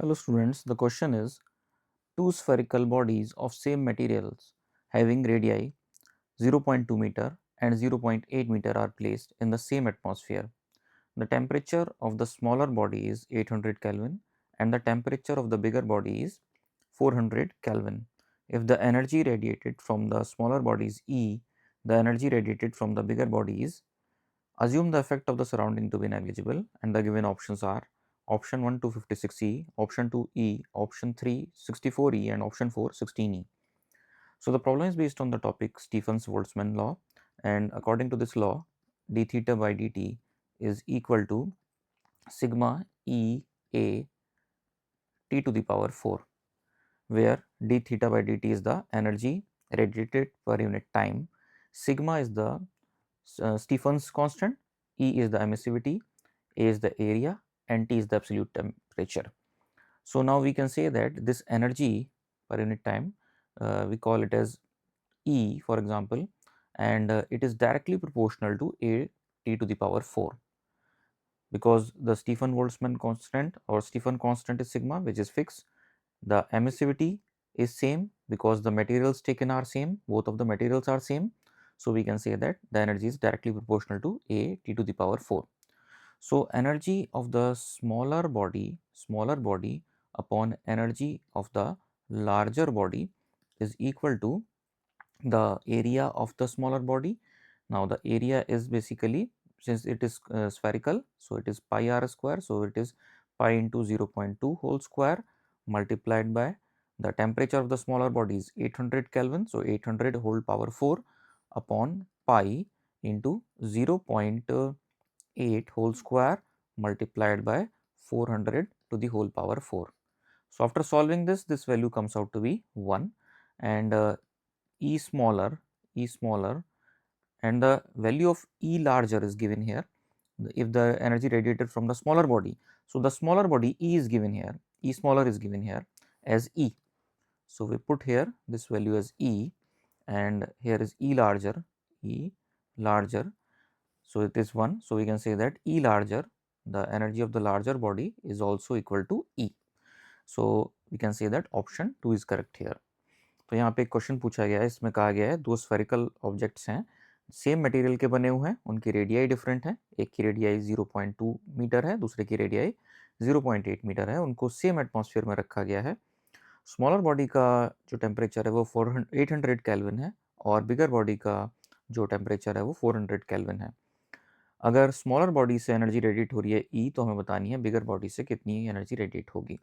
Hello students, the question is two spherical bodies of same materials having radii 0.2 meter and 0.8 meter are placed in the same atmosphere. The temperature of the smaller body is 800 Kelvin and the temperature of the bigger body is 400 Kelvin. If the energy radiated from the smaller body is E, the energy radiated from the bigger body is. Assume the effect of the surrounding to be negligible, and the given options are option 1 256E, option 2 E, option 3 64E, and option 4 16E. So the problem is based on the topic Stephens-Boltzmann law, and according to this law, d theta by dt is equal to sigma E A t to the power 4, where d theta by dt is the energy radiated per unit time, sigma is the Stephens constant, E is the emissivity, A is the area, and T is the absolute temperature. So now we can say that this energy per unit time, we call it as E, for example, and it is directly proportional to A t to the power 4, because the Stephen-Boltzmann constant or Stephen constant is sigma, which is fixed. The emissivity is same because the materials taken are same, both of the materials are same. So we can say that the energy is directly proportional to A t to the power 4. So energy of the smaller body upon energy of the larger body is equal to the area of the smaller body. Now the area is basically, since it is spherical, so it is pi r square, so it is pi into 0.2 whole square multiplied by the temperature of the smaller body is 800 Kelvin, so 800 whole power 4 upon pi into 0.8 whole square multiplied by 400 to the whole power 4. So after solving this value comes out to be 1, and E smaller, and the value of E larger is given here if the energy radiated from the smaller body. So the smaller body E is given here, E smaller is given here as E. So we put here this value as E, and here is E larger, E larger. So it is 1. So we can say that E larger, the energy of the larger body is also equal to E. So we can say that option 2 is correct here. तो यहाँ पे एक question पूछा गया है, इसमें कहा गया है दो स्फेरिकल ऑब्जेक्ट्स हैं, सेम मटेरियल के बने हुए हैं, उनकी रेडियाई डिफरेंट है, एक की रेडियाई 0.2 मीटर है, दूसरे की रेडियाई 0.8 मीटर है, उनको सेम एटमॉस्फेयर में रखा गया है। स्मॉलर बॉडी का जो टेम्परेचर है वो 800 केल्विन है और बिगर बॉडी का जो टेम्परेचर है वो 400 केल्विन है। अगर स्मॉलर बॉडी से एनर्जी रेडिएट हो रही है ई, तो हमें बतानी है बिगर बॉडी से कितनी एनर्जी रेडिएट होगी।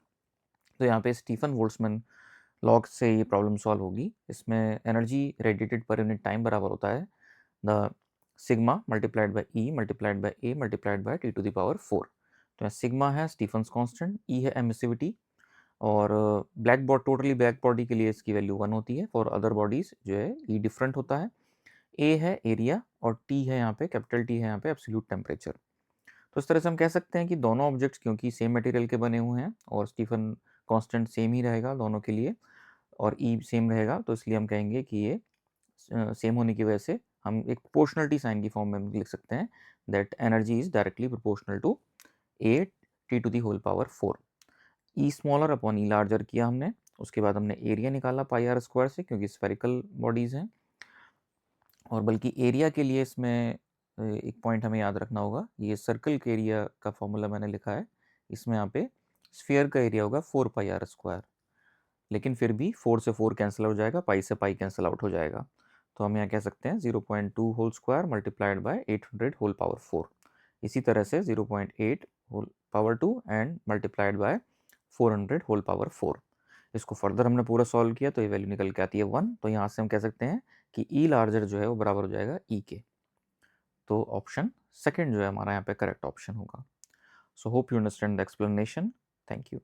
तो यहाँ पे स्टीफन बोल्ट्जमैन लॉ से ये प्रॉब्लम सॉल्व होगी। इसमें energy radiated per unit time बराबर होता है the sigma multiplied by E multiplied by A multiplied by T to the power 4। तो यहाँ सिग्मा है स्टीफन्स कांस्टेंट, ई है एमिसिविटी, और टोटली ब्लैक बॉडी के लिए इसकी वैल्यू 1 होती है, फॉर अदर बॉडीज जो है ई डिफरेंट होता है। ए है एरिया और टी है यहाँ पे, कैपिटल टी है यहाँ पे एब्सोल्यूट टेम्परेचर। तो इस तरह से हम कह सकते हैं कि दोनों ऑब्जेक्ट्स क्योंकि सेम मटेरियल के बने हुए हैं और स्टीफन कांस्टेंट सेम ही रहेगा दोनों के लिए और ई सेम रहेगा, तो इसलिए हम कहेंगे कि ये सेम होने की वजह से हम एक प्रोपोर्शनलिटी साइन की फॉर्म में लिख सकते हैं that energy is directly proportional to A T to the whole power 4। E smaller upon E larger किया हमने, उसके बाद हमने एरिया निकाला पाई आर स्क्वायर से क्योंकि स्फेरिकल बॉडीज हैं। और बल्कि एरिया के लिए इसमें एक पॉइंट हमें याद रखना होगा, ये सर्कल के एरिया का फॉर्मूला मैंने लिखा है, इसमें यहाँ पे स्फीयर का एरिया होगा 4 पाई आर स्क्वायर, लेकिन फिर भी 4 से 4 कैंसिल हो जाएगा, पाई से पाई कैंसिल आउट हो जाएगा। तो हम यहाँ कह सकते हैं 0.2 whole square multiplied by 800 whole power 4। इसी तरह से 0.8 whole power 2 and multiplied by 400 whole power 4। इसको फर्दर हमने पूरा सॉल्व किया तो ये वैल्यू निकल के आती है 1। तो यहाँ से हम कह सकते हैं कि ई लार्जर जो है वो बराबर हो जाएगा ई के। तो ऑप्शन सेकंड जो है हमारा यहाँ पे करेक्ट ऑप्शन होगा। So hope you understand the explanation. Thank you.